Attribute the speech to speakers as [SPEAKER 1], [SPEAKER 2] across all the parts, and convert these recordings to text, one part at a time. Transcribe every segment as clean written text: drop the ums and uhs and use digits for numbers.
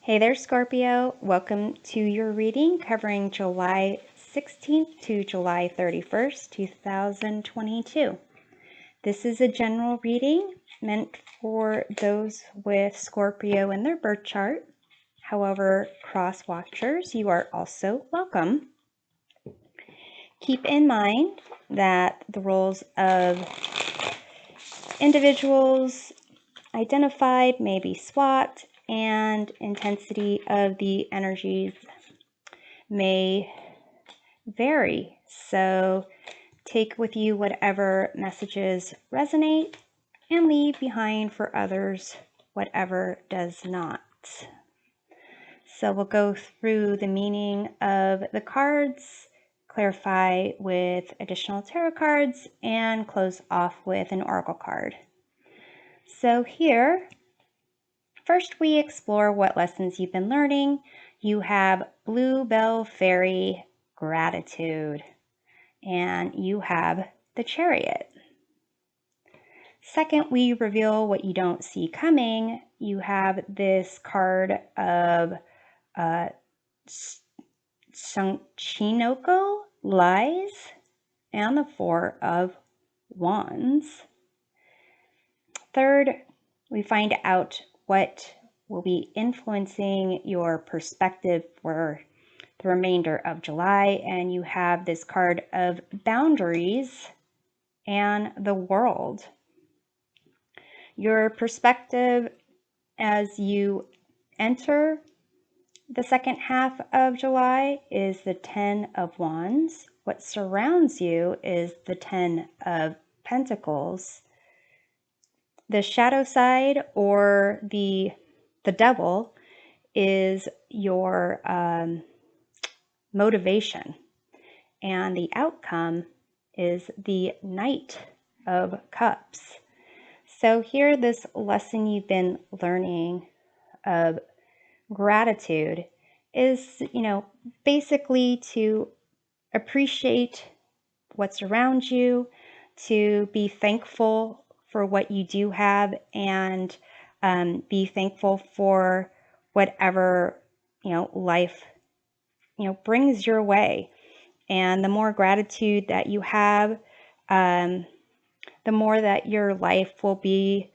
[SPEAKER 1] Hey there, Scorpio. Welcome to your reading covering July 16th to July 31st, 2022. This is a general reading meant for those with Scorpio in their birth chart. However, cross watchers, you are also welcome. Keep in mind that the roles of individuals identified may be swapped, and intensity of the energies may vary. So take with you whatever messages resonate and leave behind for others whatever does not. So we'll go through the meaning of the cards, clarify with additional tarot cards, and close off with an oracle card. So here, first we explore what lessons you've been learning. You have Bluebell Fairy Gratitude, and you have the Chariot. Second, we reveal what you don't see coming. You have this card of Shunchinoko, Lies, and the Four of Wands. Third, we find out what will be influencing your perspective for the remainder of July, and you have this card of Boundaries and the World. Your perspective as you enter the second half of July is the Ten of Wands. What surrounds you is the Ten of Pentacles. The shadow side, or the devil, is your motivation, and the outcome is the Knight of Cups. So here, this lesson you've been learning of gratitude is, basically to appreciate what's around you, to be thankful for what you do have, and be thankful for whatever, life, brings your way. And the more gratitude that you have, the more that your life will be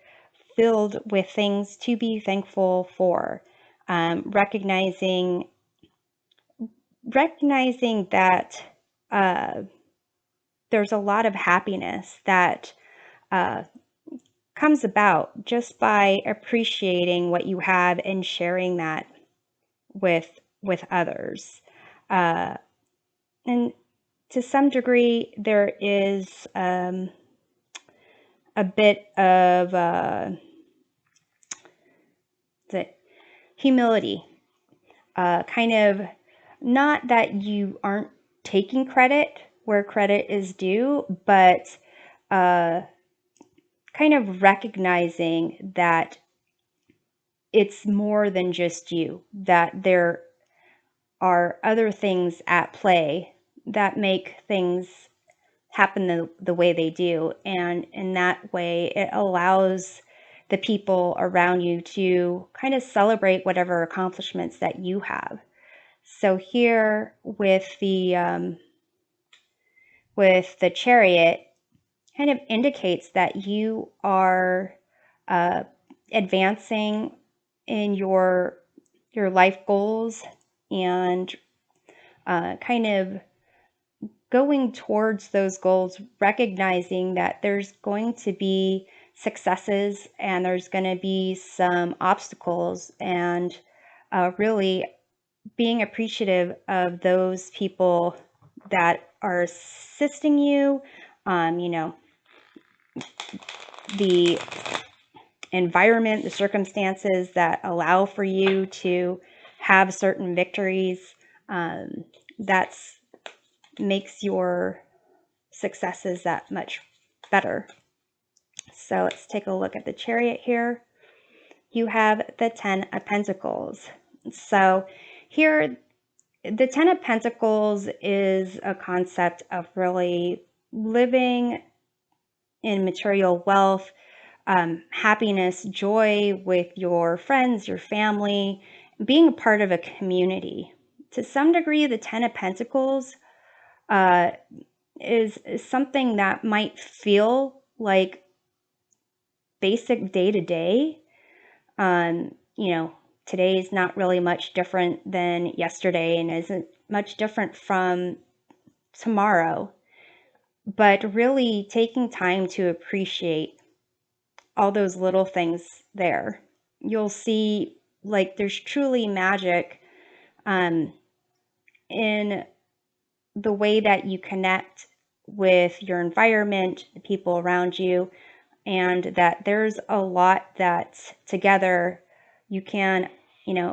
[SPEAKER 1] filled with things to be thankful for. Recognizing that there's a lot of happiness that comes about just by appreciating what you have and sharing that with others. And to some degree, there is a bit of the humility, kind of, not that you aren't taking credit where credit is due, but kind of recognizing that it's more than just you, that there are other things at play that make things happen the way they do. And in that way, it allows the people around you to kind of celebrate whatever accomplishments that you have. So here with the Chariot, kind of indicates that you are advancing in your life goals, and kind of going towards those goals, recognizing that there's going to be successes and there's going to be some obstacles, and really being appreciative of those people that are assisting you, the environment, the circumstances that allow for you to have certain victories. That's makes your successes that much better. So let's take a look at the Chariot here. You have the Ten of Pentacles. So here, the Ten of Pentacles is a concept of really living in material wealth, happiness, joy with your friends, your family, being a part of a community. To some degree, the Ten of Pentacles is something that might feel like basic day to day. You know, today is not really much different than yesterday and isn't much different from tomorrow. But really taking time to appreciate all those little things there. You'll see like there's truly magic in the way that you connect with your environment, the people around you, and that there's a lot that together you can,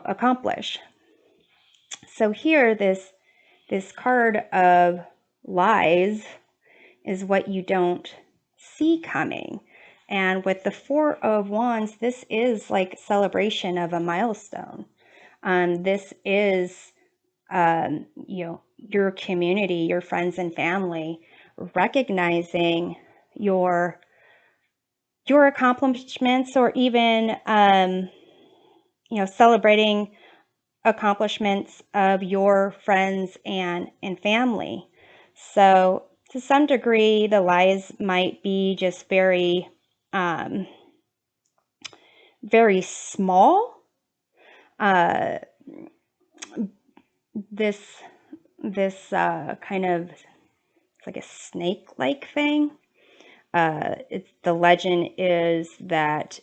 [SPEAKER 1] accomplish. So here, this card of lies is what you don't see coming. And with the Four of Wands, this is like celebration of a milestone. This is, your community, your friends and family, recognizing your accomplishments, or even, celebrating accomplishments of your friends and family. So to some degree, the lies might be just very, very small. This kind of, it's like a snake-like thing. The legend is that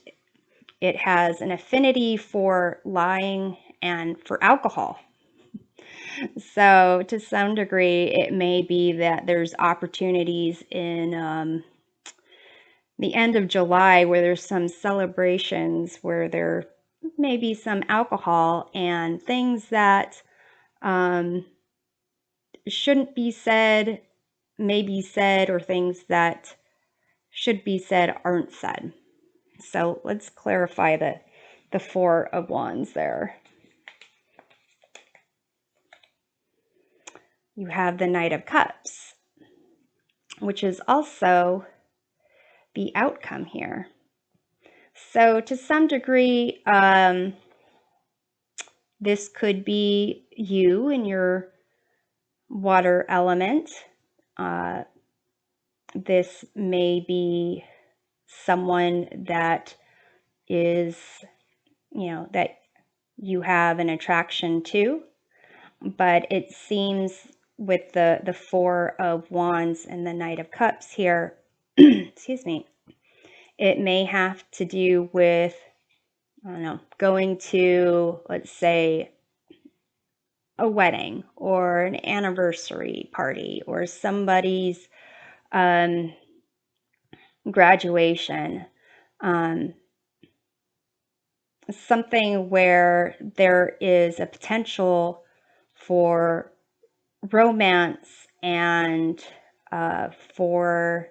[SPEAKER 1] it has an affinity for lying and for alcohol. So to some degree, it may be that there's opportunities in the end of July where there's some celebrations where there may be some alcohol and things that shouldn't be said, may be said, or things that should be said aren't said. So let's clarify the Four of Wands there. You have the Knight of Cups, which is also the outcome here. So to some degree, this could be you and your water element. This may be someone that is, that you have an attraction to, but it seems with the Four of Wands and the Knight of Cups here, excuse me, it may have to do with, I don't know, going to, let's say, a wedding or an anniversary party or somebody's graduation, something where there is a potential for romance and for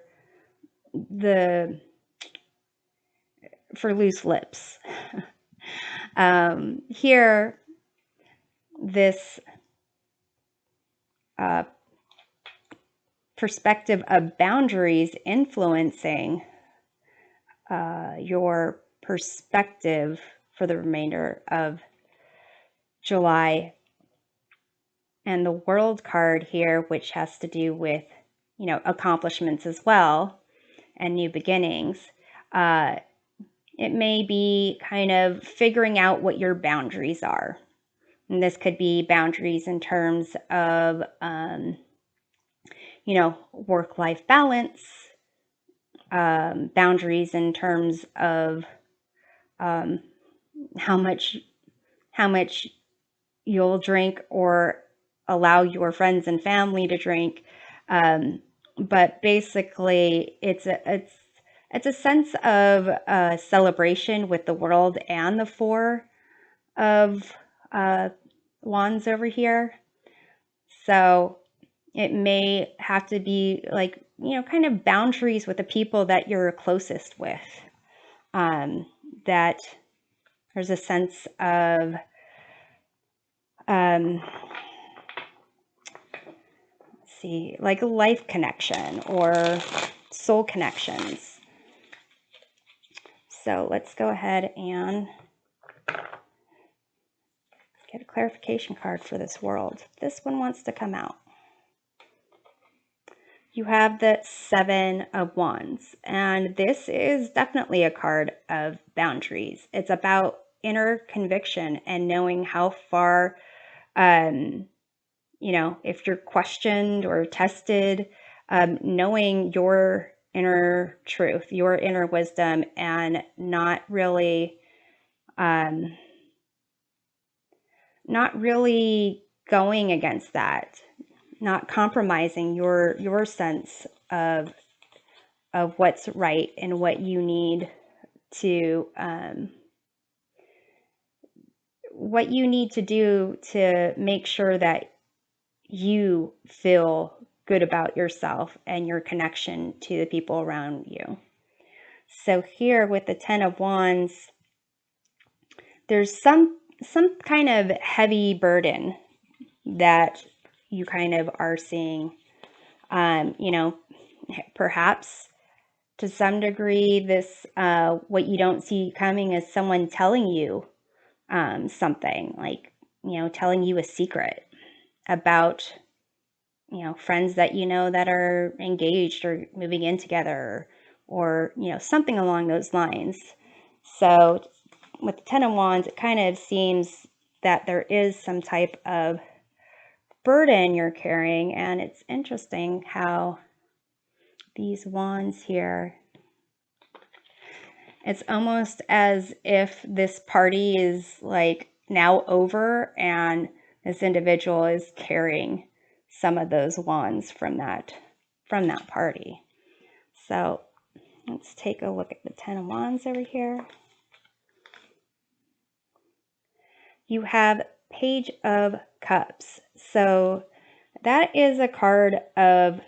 [SPEAKER 1] loose lips. Here, this perspective of boundaries influencing your perspective for the remainder of July. And the World card here, which has to do with, accomplishments as well and new beginnings. It may be kind of figuring out what your boundaries are. And this could be boundaries in terms of, work-life balance, boundaries in terms of how much you'll drink or allow your friends and family to drink. But basically, it's a sense of celebration with the World and the Four of Wands over here. So it may have to be like, kind of boundaries with the people that you're closest with. That there's a sense of let's see, like a life connection or soul connections. So let's go ahead and Get a clarification card for this world. This one wants to come out. You have the Seven of Wands, and this is definitely a card of boundaries. It's about inner conviction and knowing how far, if you're questioned or tested, knowing your inner truth, your inner wisdom, and not really going against that, not compromising your sense of what's right and what you need to do to make sure that you feel good about yourself and your connection to the people around you. So here with the Ten of Wands, there's some kind of heavy burden that you kind of are seeing. Perhaps to some degree, this what you don't see coming is someone telling you something, like, telling you a secret about, friends that that are engaged or moving in together, or, something along those lines. So with the Ten of Wands, it kind of seems that there is some type of burden you're carrying, and it's interesting how these wands here, it's almost as if this party is like now over and this individual is carrying some of those wands from that party. So let's take a look at the Ten of Wands over here. You have Page of Cups. So that is a card of,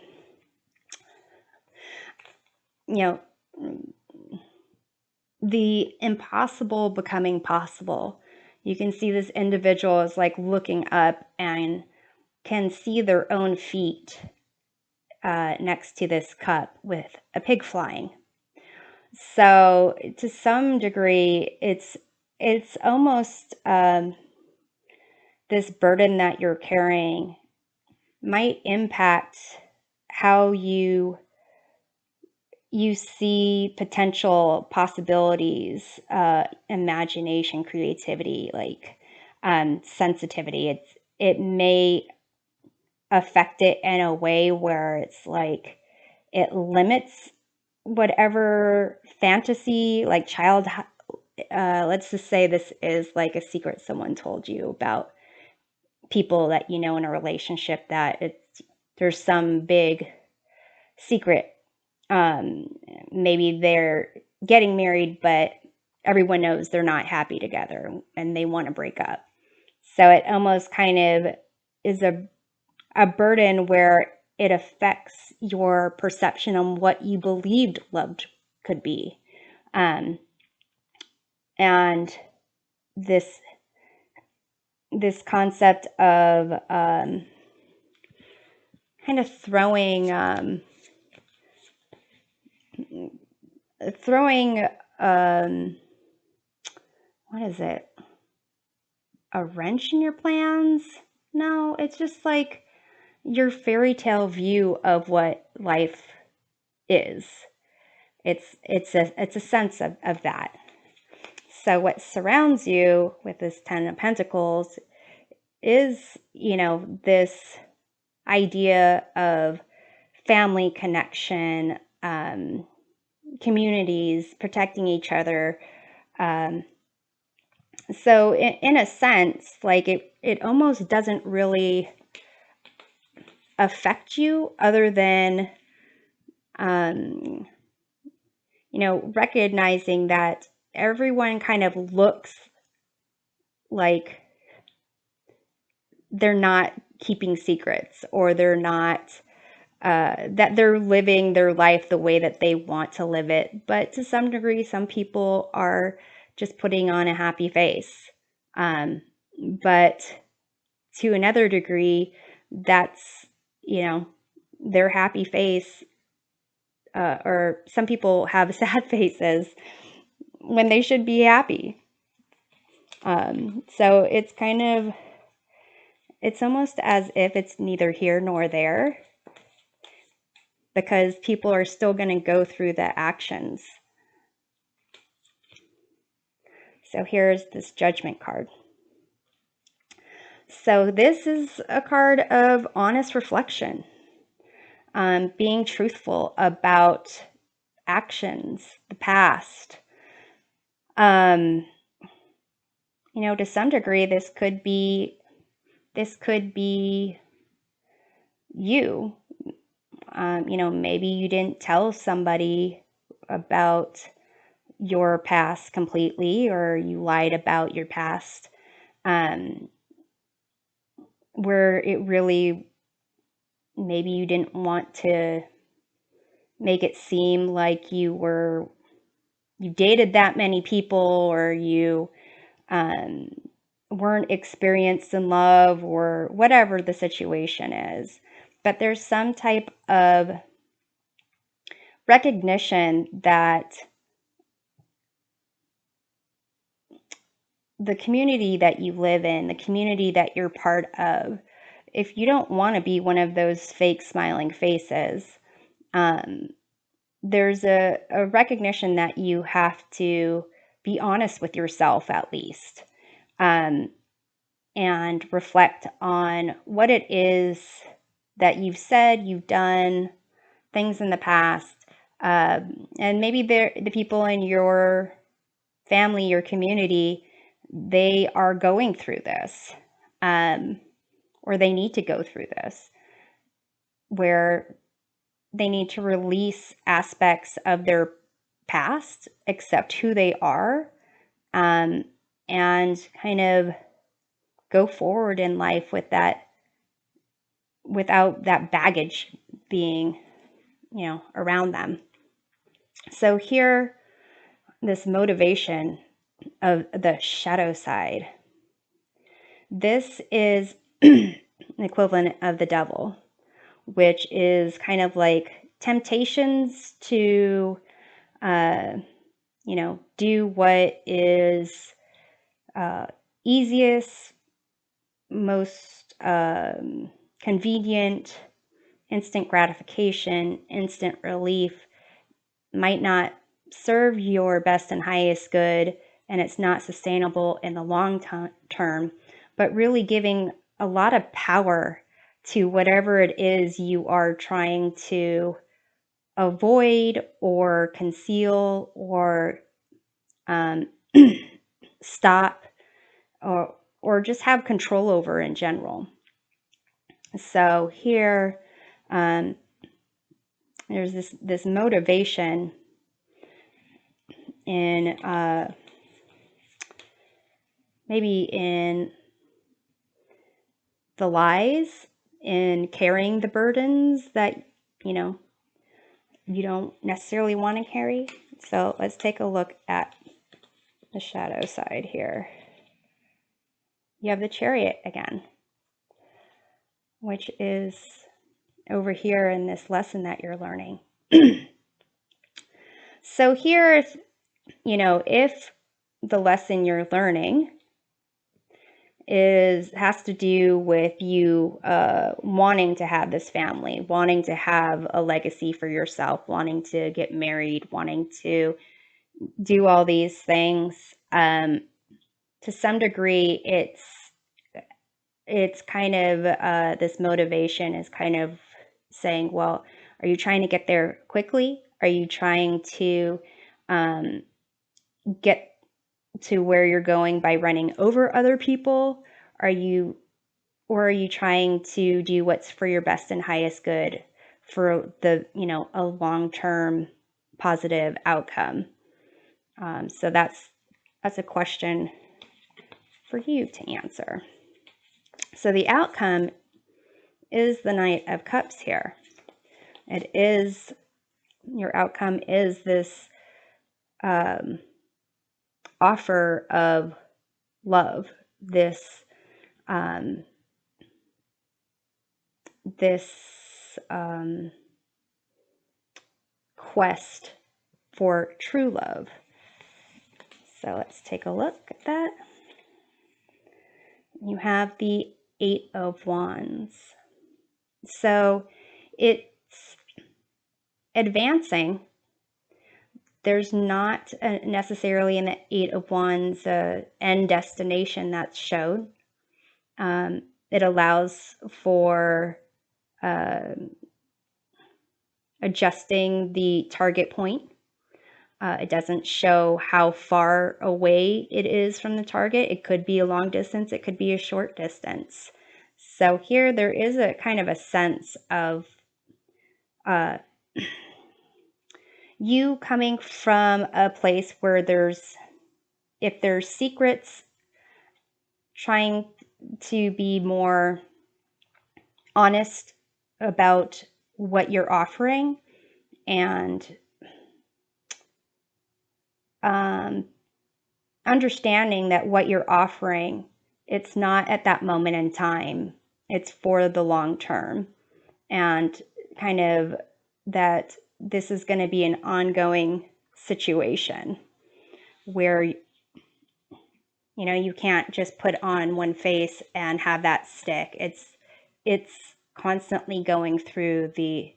[SPEAKER 1] the impossible becoming possible. You can see this individual is like looking up and can see their own feet next to this cup with a pig flying. So to some degree, it's almost this burden that you're carrying might impact how you see potential possibilities, imagination, creativity, like sensitivity. It may affect it in a way where it's like it limits whatever fantasy, like let's just say this is like a secret someone told you about people that in a relationship, that there's some big secret. Maybe they're getting married, but everyone knows they're not happy together and they want to break up. So it almost kind of is a burden where it affects your perception on what you believed love could be. And this concept of kind of throwing what is it? A wrench in your plans? No, it's just like your fairy tale view of what life is. It's a sense of that. So what surrounds you with this Ten of Pentacles is, this idea of family connection, communities, protecting each other. So in a sense, like it almost doesn't really affect you, other than, recognizing that everyone kind of looks like they're not keeping secrets, or they're not, that they're living their life the way that they want to live it. But to some degree, some people are just putting on a happy face. But to another degree, that's, their happy face, or some people have sad faces when they should be happy. So it's kind of, it's almost as if it's neither here nor there, because people are still going to go through the actions. So here's this Judgment card. So this is a card of honest reflection, being truthful about actions, the past. You know, to some degree, this could be you. You know, maybe you didn't tell somebody about your past completely, or you lied about your past, where it really, maybe you didn't want to make it seem like you dated that many people, or you weren't experienced in love, or whatever the situation is. But there's some type of recognition that the community that you live in, the community that you're part of, if you don't want to be one of those fake smiling faces, there's a recognition that you have to be honest with yourself, at least, and reflect on what it is that you've said, you've done, things in the past, and maybe the people in your family, your community, they are going through this, or they need to go through this, where they need to release aspects of their past, accept who they are, and kind of go forward in life with that, without that baggage being, you know, around them. So here, this motivation of the shadow side, this is an equivalent of the devil, which is kind of like temptations to, you know, do what is easiest, most convenient, instant gratification, instant relief, might not serve your best and highest good, and it's not sustainable in the long term, but really giving a lot of power to whatever it is you are trying to avoid or conceal, or stop, or just have control over in general. So here, there's this motivation in maybe in the lies, in carrying the burdens that, you know, you don't necessarily want to carry. So let's take a look at the shadow side here. You have the Chariot again, which is over here in this lesson that you're learning. So here, you know, if the lesson you're learning has to do with you wanting to have this family, wanting to have a legacy for yourself, wanting to get married, wanting to do all these things, to some degree, it's kind of this motivation is kind of saying, well, are you trying to get there quickly? Are you trying to get to where you're going by running over other people? Or are you trying to do what's for your best and highest good, for the, you know, a long-term positive outcome? So that's a question for you to answer. So the outcome is the Knight of Cups here. It is, your outcome is this offer of love, this quest for true love. So let's take a look at that. you have the Eight of Wands. So it's advancing. There's not necessarily in the Eight of Wands end destination that's shown. It allows for adjusting the target point. It doesn't show how far away it is from the target. It could be a long distance, it could be a short distance. So here there is a kind of a sense of you coming from a place where if there's secrets, trying to be more honest about what you're offering, and understanding that what you're offering, it's not at that moment in time, it's for the long term, and kind of that this is going to be an ongoing situation where you can't just put on one face and have that stick. It's constantly going through the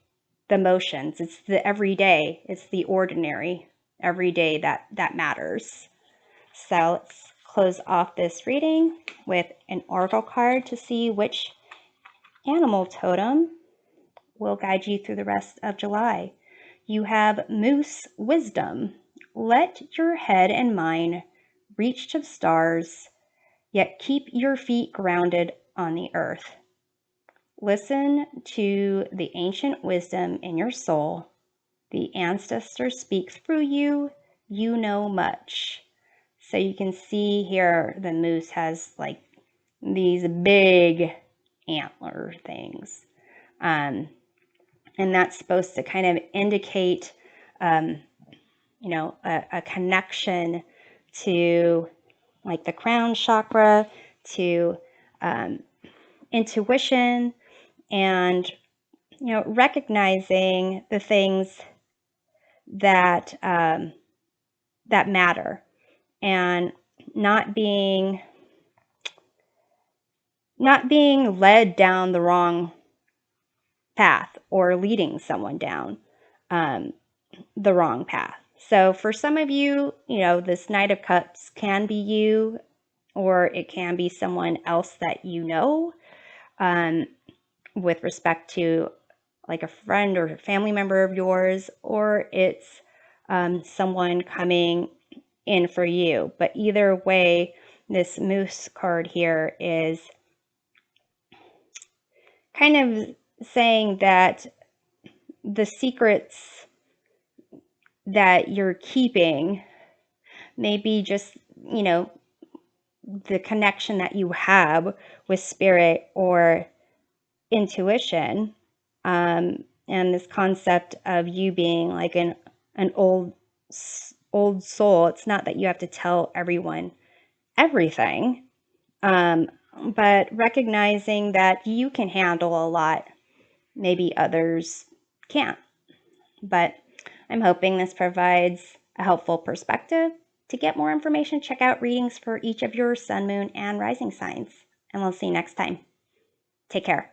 [SPEAKER 1] motions. It's the everyday, it's the ordinary everyday that matters. So let's close off this reading with an oracle card to see which animal totem will guide you through the rest of July. You have Moose Wisdom. Let your head and mind reach to the stars, yet keep your feet grounded on the earth. Listen to the ancient wisdom in your soul. The ancestors speak through you. You know much. So you can see here the moose has like these big antler things. And that's supposed to kind of indicate, a connection to like the crown chakra, to intuition, and recognizing the things that that matter, and not being led down the wrong path or leading someone down the wrong path. So for some of you, this Knight of Cups can be you, or it can be someone else that with respect to like a friend or a family member of yours, or it's someone coming in for you. But either way, this moose card here is kind of saying that the secrets that you're keeping, maybe just, the connection that you have with spirit or intuition, and this concept of you being like an old soul. It's not that you have to tell everyone everything, but recognizing that you can handle a lot, maybe others can't. But I'm hoping this provides a helpful perspective. To get more information, check out readings for each of your sun, moon, and rising signs. And we'll see you next time. Take care.